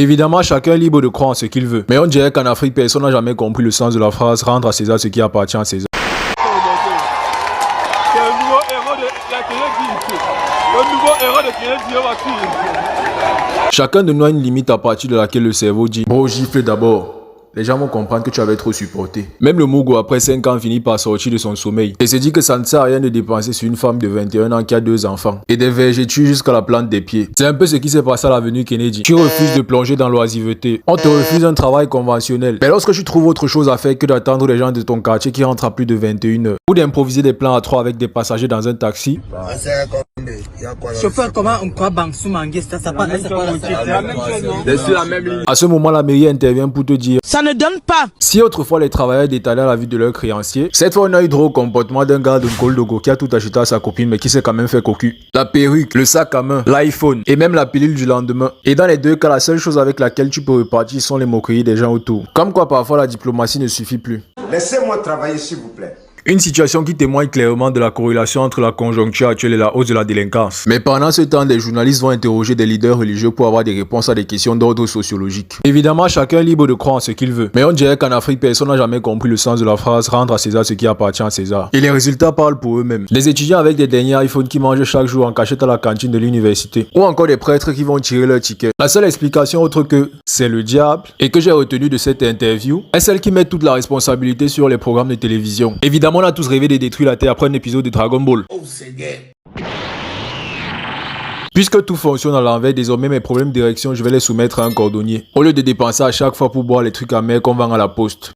Évidemment, chacun est libre de croire en ce qu'il veut. Mais on dirait qu'en Afrique, personne n'a jamais compris le sens de la phrase « rendre à César ce qui appartient à César ». C'est le nouveau héros de la télé. Le nouveau héros de télé. Chacun de nous a une limite à partir de laquelle le cerveau dit « Bro, gifle d'abord ». Les gens vont comprendre que tu avais trop supporté. Même le Mugo, après 5 ans, finit par sortir de son sommeil et se dit que ça ne sert à rien de dépenser sur une femme de 21 ans qui a 2 enfants et des vergetures jusqu'à la plante des pieds. C'est un peu ce qui s'est passé à l'avenue Kennedy. Tu refuses de plonger dans l'oisiveté. On te refuse un travail conventionnel. Mais lorsque tu trouves autre chose à faire que d'attendre les gens de ton quartier qui rentrent à plus de 21 heures ou d'improviser des plans à 3 avec des passagers dans un taxi. Chauffeur, comment on croit Bangsoumangue, ça pas la même ligne. À ce moment, la mairie intervient pour te dire ça ne donne pas. si autrefois les travailleurs détalaient la vie de leurs créanciers, cette fois on a eu droit au comportement d'un gars de Koldogo qui a tout acheté à sa copine mais qui s'est quand même fait cocu. La perruque, le sac à main, l'iPhone et même la pilule du lendemain. Et dans les deux cas, la seule chose avec laquelle tu peux repartir sont les moqueries des gens autour. Comme quoi parfois la diplomatie ne suffit plus. Laissez-moi travailler s'il vous plaît. Une situation qui témoigne clairement de la corrélation entre la conjoncture actuelle et la hausse de la délinquance. Mais pendant ce temps, des journalistes vont interroger des leaders religieux pour avoir des réponses à des questions d'ordre sociologique. Évidemment, chacun est libre de croire en ce qu'il veut. Mais on dirait qu'en Afrique, personne n'a jamais compris le sens de la phrase « rendre à César ce qui appartient à César ». Et les résultats parlent pour eux-mêmes. Des étudiants avec des derniers iPhones qui mangent chaque jour en cachette à la cantine de l'université. Ou encore des prêtres qui vont tirer leur ticket. La seule explication autre que « c'est le diable » et que j'ai retenu de cette interview est celle qui met toute la responsabilité sur les programmes de télévision. Évidemment, on a tous rêvé de détruire la Terre après un épisode de Dragon Ball. Puisque tout fonctionne à l'envers, désormais mes problèmes d'érection, je vais les soumettre à un cordonnier. Au lieu de dépenser à chaque fois pour boire les trucs amers qu'on vend à la poste.